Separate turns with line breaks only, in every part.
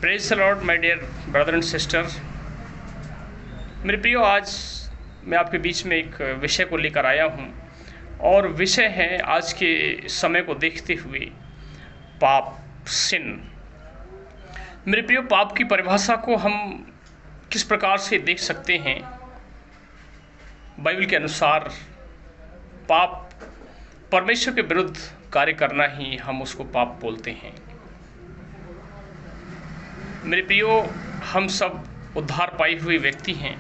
Praise the lord my dear brother and sister. मेरे प्रियो, आज मैं आपके बीच में एक विषय को लेकर आया हूँ और विषय है आज के समय को देखते हुए पाप, सिन। मेरे प्रियो, पाप की परिभाषा को हम किस प्रकार से देख सकते हैं? बाइबल के अनुसार पाप परमेश्वर के विरुद्ध कार्य करना ही हम उसको पाप बोलते हैं। मेरे प्रियो, हम सब उद्धार पाए हुए व्यक्ति हैं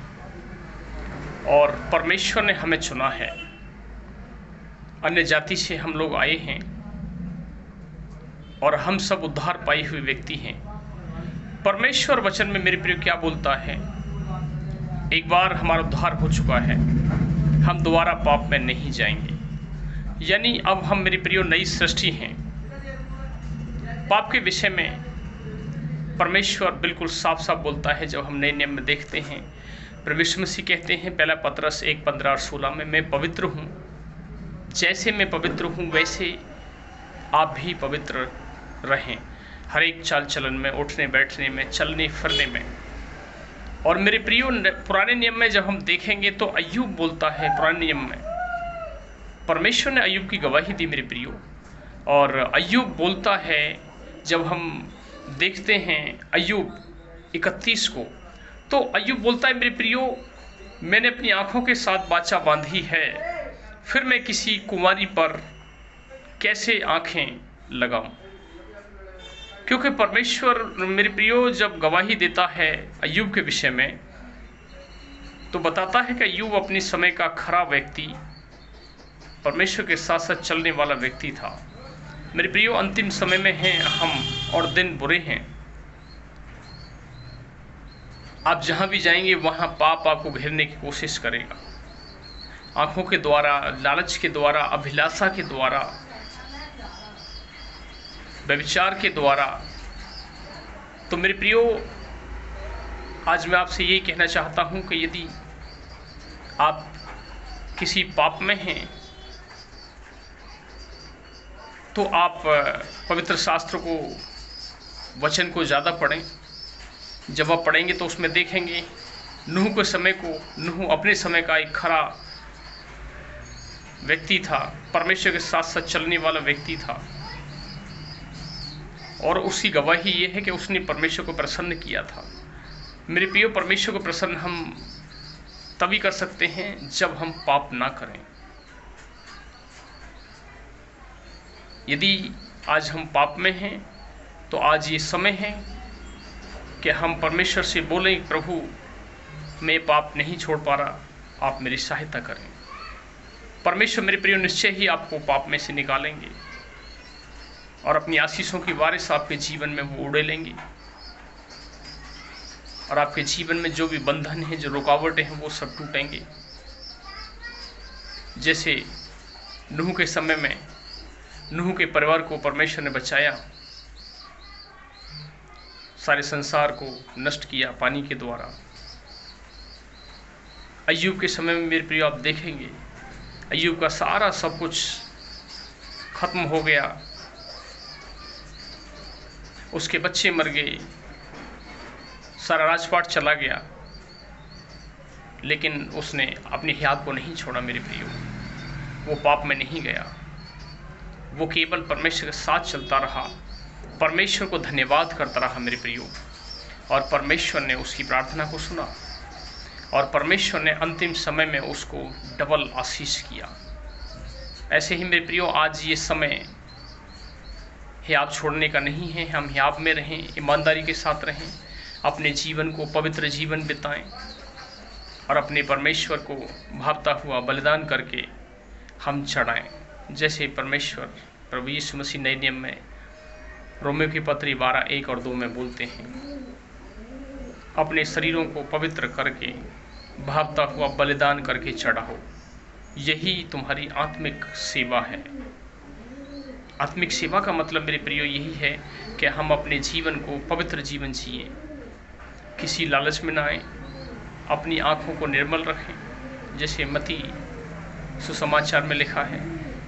और परमेश्वर ने हमें चुना है। अन्य जाति से हम लोग आए हैं और हम सब उद्धार पाए हुए व्यक्ति हैं। परमेश्वर वचन में मेरे प्रियो क्या बोलता है? एक बार हमारा उद्धार हो चुका है, हम दोबारा पाप में नहीं जाएंगे। यानी अब हम मेरे प्रियो नई सृष्टि हैं। पाप के विषय में परमेश्वर बिल्कुल साफ साफ बोलता है। जब हम नए नियम में देखते हैं, प्रभु यीशु मसीह कहते हैं पहला पतरस 1:15 और 16 में, मैं पवित्र हूँ, जैसे मैं पवित्र हूँ वैसे आप भी पवित्र रहें, हर एक चाल चलन में, उठने बैठने में, चलने फिरने में। और मेरे प्रियो, पुराने नियम में जब हम देखेंगे तो अय्यूब बोलता है, पुराने नियम में परमेश्वर ने अय्यूब की गवाही दी मेरे प्रियो। और अय्यूब बोलता है, जब हम देखते हैं अय्यूब 31 को, तो अय्यूब बोलता है मेरे प्रियो, मैंने अपनी आंखों के साथ वाचा बांधी है, फिर मैं किसी कुंवारी पर कैसे आंखें लगाऊं। क्योंकि परमेश्वर मेरे प्रियो जब गवाही देता है अय्यूब के विषय में, तो बताता है कि अय्यूब अपने समय का खरा व्यक्ति, परमेश्वर के साथ साथ चलने वाला व्यक्ति था। मेरे प्रियो, अंतिम समय में हैं हम और दिन बुरे हैं। आप जहां भी जाएंगे वहां पाप आपको घेरने की कोशिश करेगा, आंखों के द्वारा, लालच के द्वारा, अभिलाषा के द्वारा, व्यभिचार के द्वारा। तो मेरे प्रियो, आज मैं आपसे यही कहना चाहता हूं कि यदि आप किसी पाप में हैं तो आप पवित्र शास्त्र को, वचन को ज़्यादा पढ़ें। जब आप पढ़ेंगे तो उसमें देखेंगे नूह के समय को, नूह अपने समय का एक खरा व्यक्ति था, परमेश्वर के साथ साथ चलने वाला व्यक्ति था। और उसकी गवाही ये है कि उसने परमेश्वर को प्रसन्न किया था। मेरे प्रियो, परमेश्वर को प्रसन्न हम तभी कर सकते हैं जब हम पाप ना करें। यदि आज हम पाप में हैं तो आज ये समय है कि हम परमेश्वर से बोलें, प्रभु मैं पाप नहीं छोड़ पा रहा, आप मेरी सहायता करें। परमेश्वर मेरे प्रिय निश्चय ही आपको पाप में से निकालेंगे और अपनी आशीषों की बारिश आपके जीवन में वो उड़े लेंगे। और आपके जीवन में जो भी बंधन है, जो रुकावटें हैं, वो सब टूटेंगे। जैसे नूह के समय में नूह के परिवार को परमेश्वर ने बचाया, सारे संसार को नष्ट किया पानी के द्वारा। अय्यूब के समय में मेरे प्रिय आप देखेंगे अय्यूब का सारा सब कुछ खत्म हो गया, उसके बच्चे मर गए, सारा राजपाट चला गया, लेकिन उसने अपनी हियात को नहीं छोड़ा मेरे प्रियो। वो पाप में नहीं गया, वो केवल परमेश्वर के साथ चलता रहा, परमेश्वर को धन्यवाद करता रहा मेरे प्रियो। और परमेश्वर ने उसकी प्रार्थना को सुना और परमेश्वर ने अंतिम समय में उसको डबल आशीष किया। ऐसे ही मेरे प्रियो, आज ये समय हियाब छोड़ने का नहीं है। हम हियाब में रहें, ईमानदारी के साथ रहें, अपने जीवन को पवित्र जीवन बिताएं और अपने परमेश्वर को भावता हुआ बलिदान करके हम चढ़ाएं। जैसे परमेश्वर प्रभु यीशु मसीह नए नियम में रोमियो की पत्री 12:1 और 2 में बोलते हैं, अपने शरीरों को पवित्र करके भावता हुआ बलिदान करके चढ़ाओ, यही तुम्हारी आत्मिक सेवा है। आत्मिक सेवा का मतलब मेरे प्रियो यही है कि हम अपने जीवन को पवित्र जीवन जिए, किसी लालच में ना आए, अपनी आँखों को निर्मल रखें। जैसे मती सुसमाचार में लिखा है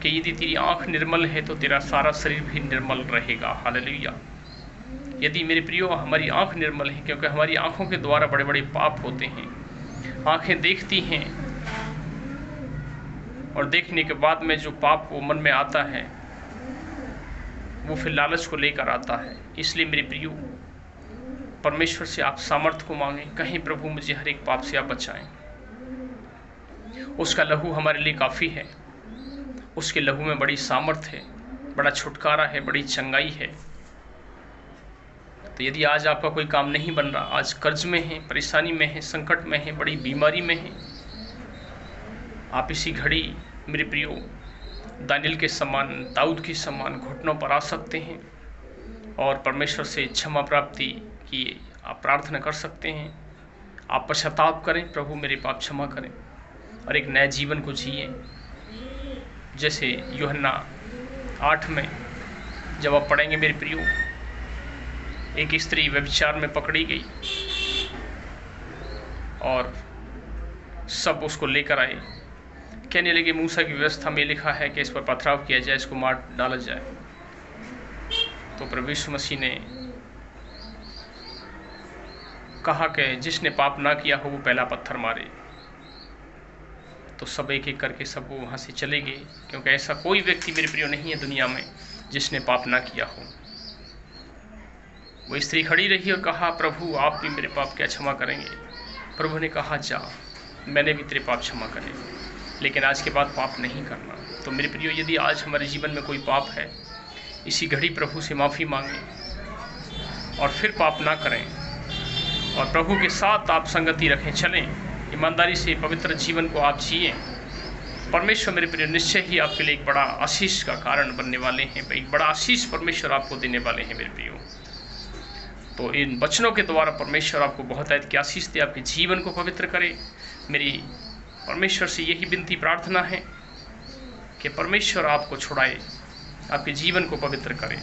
कि यदि तेरी आँख निर्मल है तो तेरा सारा शरीर भी निर्मल रहेगा। हालेलुया। यदि मेरे प्रियो हमारी आंख निर्मल है, क्योंकि हमारी आंखों के द्वारा बड़े बड़े पाप होते हैं। आंखें देखती हैं और देखने के बाद में जो पाप वो मन में आता है वो फिर लालच को लेकर आता है। इसलिए मेरे प्रियो परमेश्वर से आप सामर्थ्य को मांगें, कहीं प्रभु मुझे हर एक पाप से आप बचाएं। उसका लहू हमारे लिए काफ़ी है, उसके लहू में बड़ी सामर्थ्य है, बड़ा छुटकारा है, बड़ी चंगाई है। तो यदि आज आपका कोई काम नहीं बन रहा, आज कर्ज में है, परेशानी में है, संकट में है, बड़ी बीमारी में है, आप इसी घड़ी मेरे प्रियो दानियल के समान, दाऊद के समान घुटनों पर आ सकते हैं और परमेश्वर से क्षमा प्राप्ति की आप प्रार्थना कर सकते हैं। आप पश्चाताप करें, प्रभु मेरे पाप क्षमा करें और एक नए जीवन को जिए। जैसे यूहन्ना 8 में जब आप पढ़ेंगे मेरे प्रियो, एक स्त्री व्यभिचार में पकड़ी गई और सब उसको लेकर आए, कहने लगे मूसा की व्यवस्था में लिखा है कि इस पर पथराव किया जाए, इसको मार डाला जाए। तो प्रभु यीशु मसीह ने कहा कि जिसने पाप ना किया हो वो पहला पत्थर मारे। तो सब एक एक करके सब वो वहाँ से चले गए, क्योंकि ऐसा कोई व्यक्ति मेरे प्रियो नहीं है दुनिया में जिसने पाप ना किया हो। वो स्त्री खड़ी रही और कहा, प्रभु आप भी मेरे पाप क्या क्षमा करेंगे? प्रभु ने कहा, जा, मैंने भी तेरे पाप क्षमा करे, लेकिन आज के बाद पाप नहीं करना। तो मेरे प्रियो यदि आज हमारे जीवन में कोई पाप है, इसी घड़ी प्रभु से माफ़ी मांगें और फिर पाप ना करें और प्रभु के साथ आप संगति रखें, चलें, ईमानदारी से पवित्र जीवन को आप जिए। परमेश्वर मेरे प्रिय निश्चय ही आपके लिए एक बड़ा आशीष का कारण बनने वाले हैं, एक बड़ा आशीष परमेश्वर आपको देने वाले हैं मेरे प्रियो। तो इन वचनों के द्वारा परमेश्वर आपको बहुत ऐत की आशीष दे, आपके जीवन को पवित्र करे। मेरी परमेश्वर से यही विनती प्रार्थना है कि परमेश्वर आपको छुड़ाए, आपके जीवन को पवित्र करे।